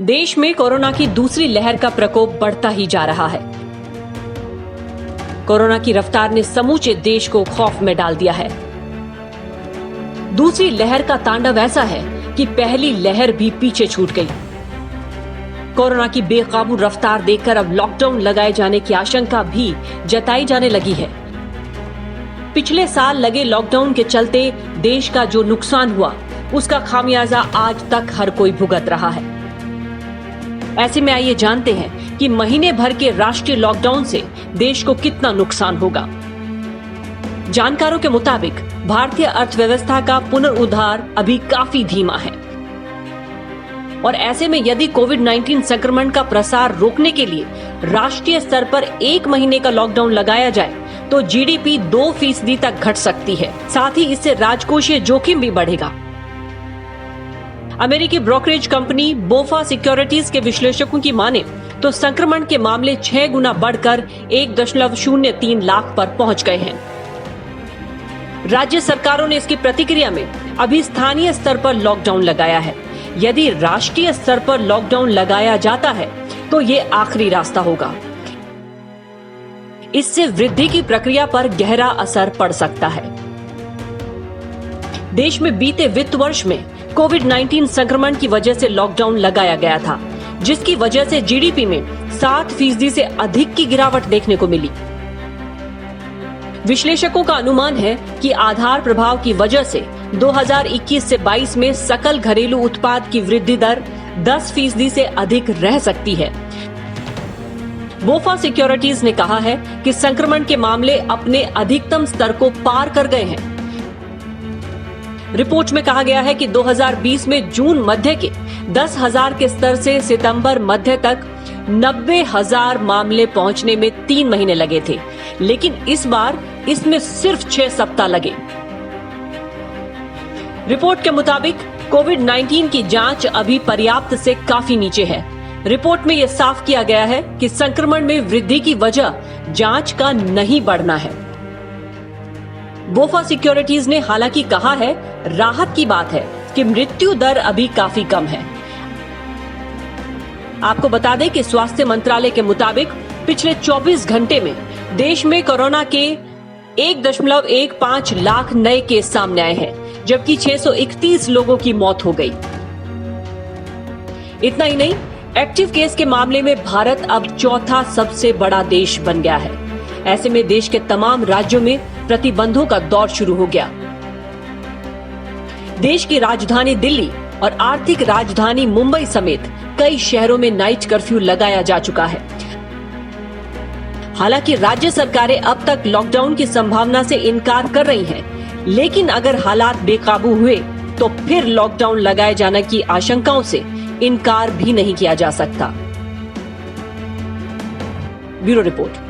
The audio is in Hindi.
देश में कोरोना की दूसरी लहर का प्रकोप बढ़ता ही जा रहा है। कोरोना की रफ्तार ने समूचे देश को खौफ में डाल दिया है। दूसरी लहर का तांडव ऐसा है कि पहली लहर भी पीछे छूट गई। कोरोना की बेकाबू रफ्तार देखकर अब लॉकडाउन लगाए जाने की आशंका भी जताई जाने लगी है। पिछले साल लगे लॉकडाउन के चलते देश का जो नुकसान हुआ, उसका खामियाजा आज तक हर कोई भुगत रहा है। ऐसे में आइए जानते हैं कि महीने भर के राष्ट्रीय लॉकडाउन से देश को कितना नुकसान होगा। जानकारों के मुताबिक भारतीय अर्थव्यवस्था का पुनरुद्धार अभी काफी धीमा है और ऐसे में यदि कोविड-19 संक्रमण का प्रसार रोकने के लिए राष्ट्रीय स्तर पर 1 महीने का लॉकडाउन लगाया जाए तो जीडीपी 2% तक घट सकती है। साथ ही इससे राजकोषीय जोखिम भी बढ़ेगा। अमेरिकी ब्रोकरेज कंपनी बोफा सिक्योरिटीज के विश्लेषकों की माने तो संक्रमण के मामले 6 गुना बढ़कर 1.03 लाख पर पहुंच गए हैं। राज्य सरकारों ने इसकी प्रतिक्रिया में अभी स्थानीय स्तर पर लॉकडाउन लगाया है। यदि राष्ट्रीय स्तर पर लॉकडाउन लगाया जाता है तो ये आखिरी रास्ता होगा। इससे वृद्धि की प्रक्रिया पर गहरा असर पड़ सकता है। देश में बीते वित्त वर्ष में कोविड-19 संक्रमण की वजह से लॉकडाउन लगाया गया था, जिसकी वजह से जीडीपी में 7% से अधिक की गिरावट देखने को मिली। विश्लेषकों का अनुमान है कि आधार प्रभाव की वजह से 2021 से 22 में सकल घरेलू उत्पाद की वृद्धि दर 10% से अधिक रह सकती है। बोफा सिक्योरिटीज ने कहा है कि संक्रमण के मामले अपने अधिकतम स्तर को पार कर गए हैं। रिपोर्ट में कहा गया है कि 2020 में जून मध्य के 10,000 के स्तर से सितंबर मध्य तक 90,000 मामले पहुंचने में 3 महीने लगे थे, लेकिन इस बार इसमें सिर्फ 6 सप्ताह लगे। रिपोर्ट के मुताबिक कोविड-19 की जांच अभी पर्याप्त से काफी नीचे है। रिपोर्ट में यह साफ किया गया है कि संक्रमण में वृद्धि की वजह जांच का नहीं बढ़ना है। बोफा सिक्योरिटीज ने हालांकि कहा है, राहत की बात है कि मृत्यु दर अभी काफी कम है। आपको बता दें कि स्वास्थ्य मंत्रालय के मुताबिक पिछले 24 घंटे में देश में कोरोना के 1.15 लाख नए केस सामने आए हैं, जबकि 631 लोगों की मौत हो गई। इतना ही नहीं, एक्टिव केस के मामले में भारत अब चौथा सबसे बड़ा देश बन गया है। ऐसे में देश के तमाम राज्यों में प्रतिबंधों का दौर शुरू हो गया। देश की राजधानी दिल्ली और आर्थिक राजधानी मुंबई समेत कई शहरों में नाइट कर्फ्यू लगाया जा चुका है। हालांकि राज्य सरकारें अब तक लॉकडाउन की संभावना से इनकार कर रही हैं, लेकिन अगर हालात बेकाबू हुए तो फिर लॉकडाउन लगाए जाने की आशंकाओं से इनकार भी नहीं किया जा सकता। Bureau report.